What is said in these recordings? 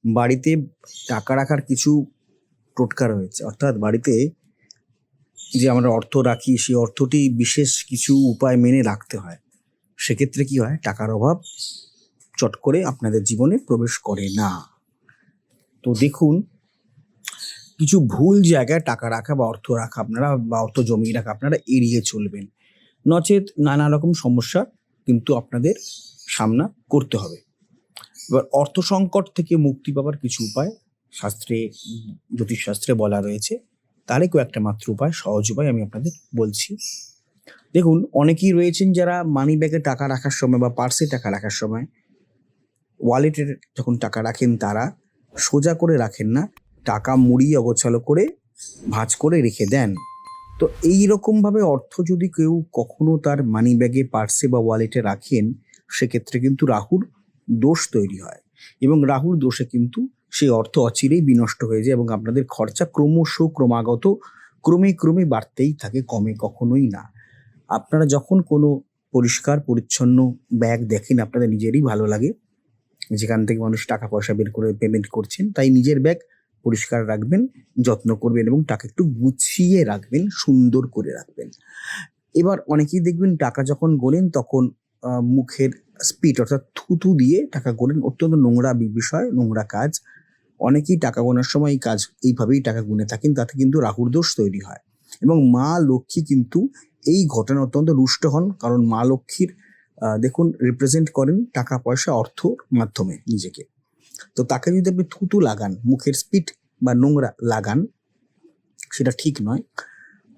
বাড়িতে টাকা রাখার কিছু টোটকা রয়েছে। অর্থাৎ বাড়িতে যে আমরা অর্থ রাখি সেই অর্থটি বিশেষ কিছু উপায় মেনে রাখতে হয়। সেক্ষেত্রে কি হয়, টাকার অভাব চট করে আপনাদের জীবনে প্রবেশ করে না। তো দেখুন, কিছু ভুল জায়গায় টাকা রাখা বা অর্থ রাখা আপনারা বা অর্থ জমিয়ে রাখা আপনারা এড়িয়ে চলবেন, নচেত নানা রকম সমস্যা কিন্তু আপনাদের সামনা করতে হবে। এবার অর্থ সংকট থেকে মুক্তি পাওয়ার কিছু উপায় শাস্ত্রে, জ্যোতিষশাস্ত্রে বলা রয়েছে। তারই কয়েকটা মাত্র উপায়, সহজ উপায় আমি আপনাদের বলছি। দেখুন, অনেকেই রয়েছেন যারা মানি ব্যাগে টাকা রাখার সময় বা পার্সে টাকা রাখার সময় ওয়ালেটের যখন টাকা রাখেন তারা সোজা করে রাখেন না, টাকা মুড়িয়ে অগোছালো করে ভাঁজ করে রেখে দেন। তো এই রকমভাবে অর্থ যদি কেউ কখনো তার মানি ব্যাগে, পার্সে বা ওয়ালেটে রাখেন, সেক্ষেত্রে কিন্তু রাহুর দোষ তৈরি হয় এবং রাহুর দোষে কিন্তু সেই অর্থ অচিরেই বিনষ্ট হয়ে যায় এবং আপনাদের খরচা ক্রমাগত ক্রমে বাড়তেই থাকে, কমে কখনোই না। আপনারা যখন কোনো পরিষ্কার পরিচ্ছন্ন ব্যাগ দেখেন, আপনাদের নিজেরই ভালো লাগে, যেখান থেকে মানুষ টাকা পয়সা বের করে পেমেন্ট করছেন, তাই নিজের ব্যাগ পরিষ্কার রাখবেন, যত্ন করবেন এবং টাকা একটু গুছিয়ে রাখবেন, সুন্দর করে রাখবেন। এবার অনেকেই দেখবেন টাকা যখন গোনেন তখন মুখের স্পিড অর্থাৎ থুতু দিয়ে টাকা গোনেন, অত্যন্ত নোংরা বিষয়, নোংরা কাজ। অনেকেই টাকা গোনার সময় এই কাজ এইভাবেই টাকা গুনে থাকেন, তাতে কিন্তু রাহুর দোষ তৈরি হয় এবং মা লক্ষ্মী কিন্তু এই ঘটনা অত্যন্ত রুষ্ট হন, কারণ মা লক্ষ্মীর দেখুন রিপ্রেজেন্ট করেন টাকা পয়সা অর্থর মাধ্যমে নিজেকে। তো তাকে যদি আপনি থুতু লাগান, মুখের স্পিড বা নোংরা লাগান, সেটা ঠিক নয়।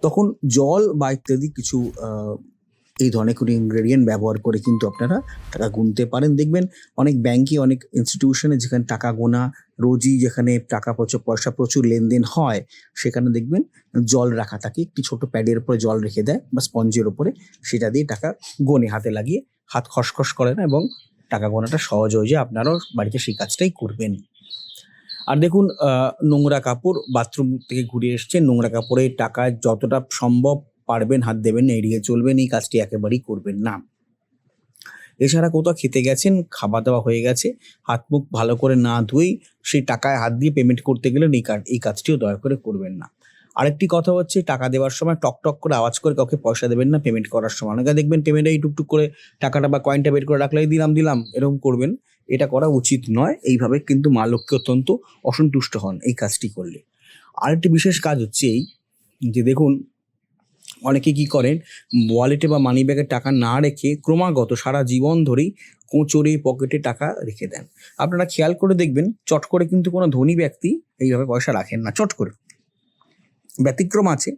তখন জল বা ইত্যাদি কিছু এই ধরনের কোনো ইনগ্রেডিয়েন্ট ব্যবহার করে কিন্তু আপনারা টাকা গুনতে পারেন। দেখবেন অনেক ব্যাংকে, অনেক ইনস্টিটিউশনে যেখানে টাকা গোনা রোজই, যেখানে টাকা পয়সা প্রচুর লেনদেন হয়, সেখানে দেখবেন জল রাখা থাকে, একটি ছোট প্যাডের উপরে জল রেখে দেয় বা স্পঞ্জের উপরে, সেটা দিয়ে টাকা গোনে, হাতে লাগিয়ে হাত খসখস করে না এবং টাকা গোনাটা সহজ হয়ে যায়। আপনারাও বাড়িতে সেই কাজটাই করবেন। আর দেখুন, নোংরা কাপড়, বাথরুম থেকে ঘুরে এসছেন, নোংরা কাপড়ে টাকা যতটা সম্ভব পারবেন হাত দেবেন না, এড়িয়ে চলবেন, এই কাজটি একেবারেই করবেন না। এছাড়া কোথাও খেতে গেছেন, খাওয়া দাওয়া হয়ে গেছে, হাত মুখ ভালো করে না ধুয়েই সেই টাকায় হাত দিয়ে পেমেন্ট করতে গেলেন, এই কাজটিও দয়া করে করবেন না। আরেকটি কথা হচ্ছে, টাকা দেওয়ার সময় টক টক করে আওয়াজ করে কাউকে পয়সা দেবেন না পেমেন্ট করার সময়। অনেকে দেখবেন পেমেন্টে টুকটুক করে টাকাটা বা কয়েনটা বের করে রাখলে দিলাম এরকম করবেন, এটা করা উচিত নয়। এইভাবে কিন্তু মা লক্ষ্মী অত্যন্ত অসন্তুষ্ট হন এই কাজটি করলে। আরেকটি বিশেষ কাজ হচ্ছে এই যে, দেখুন অনেকে কি করেন, ওয়ালেটে বা মানি ব্যাগে টাকা না রেখে ক্রমাগত সারা জীবন ধরেই কোঁচড়ে পকেটে টাকা রেখে দেন। আপনারা খেয়াল করে দেখবেন, চট করে কিন্তু কোনো ধনী ব্যক্তি এইভাবে পয়সা রাখেন না, চট করে। ব্যতিক্রম আছে,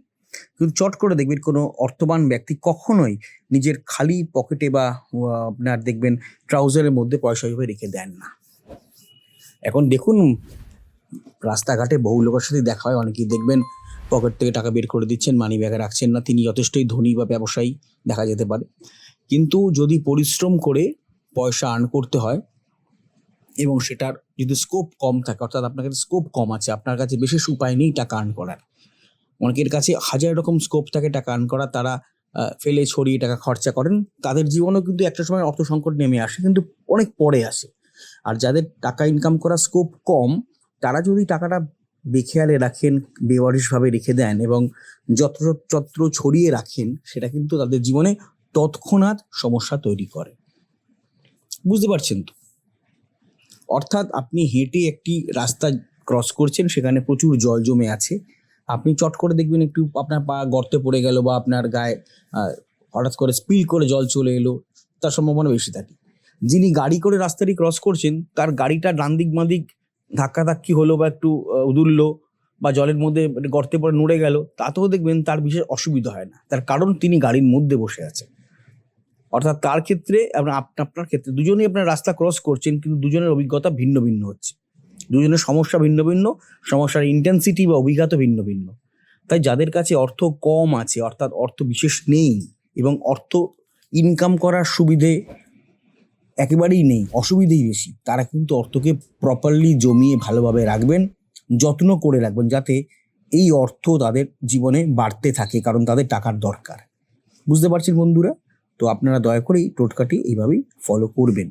কিন্তু চট করে দেখবেন কোনো অর্থবান ব্যক্তি কখনোই নিজের খালি পকেটে বা আপনার দেখবেন ট্রাউজারের মধ্যে পয়সা এইভাবে রেখে দেন না। এখন দেখুন, রাস্তাঘাটে বহু লোকের সাথে দেখা হয়, অনেকেই দেখবেন পকেট থেকে টাকা বের করে দিচ্ছেন, মানি ব্যাগে রাখছেন না, তিনি যথেষ্টই ধনী বা ব্যবসায়ী দেখা যেতে পারে। কিন্তু যদি পরিশ্রম করে পয়সা আর্ন করতে হয় এবং সেটার যদি স্কোপ কম থাকে, অর্থাৎ আপনার কাছে স্কোপ কম আছে, আপনার কাছে বিশেষ উপায় নেই টাকা আর্ন করার, অনেকের কাছে হাজার রকম স্কোপ থাকে টাকা আর্ন করা, তারা ফেলে ছড়িয়ে টাকা খরচা করেন, তাদের জীবনেও কিন্তু একটা সময় অর্থ সংকট নেমে আসে, কিন্তু অনেক পরে আসে। আর যাদের টাকা ইনকাম করার স্কোপ কম, তারা যদি টাকাটা বেখেয়ালে রাখেন, বেওয়ারিশভাবে রেখে দেন এবং যত্র ছড়িয়ে রাখেন, সেটা কিন্তু তাদের জীবনে তৎক্ষণাৎ সমস্যা তৈরি করে। বুঝতে পারছেন তো? অর্থাৎ আপনি হেঁটে একটি রাস্তা ক্রস করছেন, সেখানে প্রচুর জল জমে আছে, আপনি চট করে দেখবেন একটু আপনার পা গর্তে পড়ে গেল বা আপনার গায়ে হঠাৎ করে স্পিল করে জল চলে এলো, তার সম্ভাবনা বেশি থাকে। যিনি গাড়ি করে রাস্তাটি ক্রস করছেন, তার গাড়িটা ডান দিক বাঁ দিক ধাক্কাধাক্কি হলো বা একটু উদুললো বা জলের মধ্যে গর্তে পড়ে নড়ে গেল, তাতেও দেখবেন তার বিশেষ অসুবিধা হয় না, তার কারণ তিনি গাড়ির মধ্যে বসে আছে। অর্থাৎ তার ক্ষেত্রে আপনার ক্ষেত্রে দুজনেই আপনার রাস্তা ক্রস করছেন, কিন্তু দুজনের অভিজ্ঞতা ভিন্ন ভিন্ন হচ্ছে, দুজনের সমস্যা ভিন্ন ভিন্ন, সমস্যার ইন্টেন্সিটি বা অভিজ্ঞতা ভিন্ন ভিন্ন। তাই যাদের কাছে অর্থ কম আছে, অর্থাৎ অর্থ বিশেষ নেই এবং অর্থ ইনকাম করার সুবিধে একেবারেই নেই, অসুবিধেই বেশি, তারা কিন্তু অর্থকে প্রপারলি জমিয়ে ভালোভাবে রাখবেন, যত্ন করে রাখবেন, যাতে এই অর্থ তাদের জীবনে বাড়তে থাকে, কারণ তাদের টাকার দরকার। বুঝতে পারছেন বন্ধুরা? তো আপনারা দয়া করে এই টোটকাটি এইভাবেই ফলো করবেন।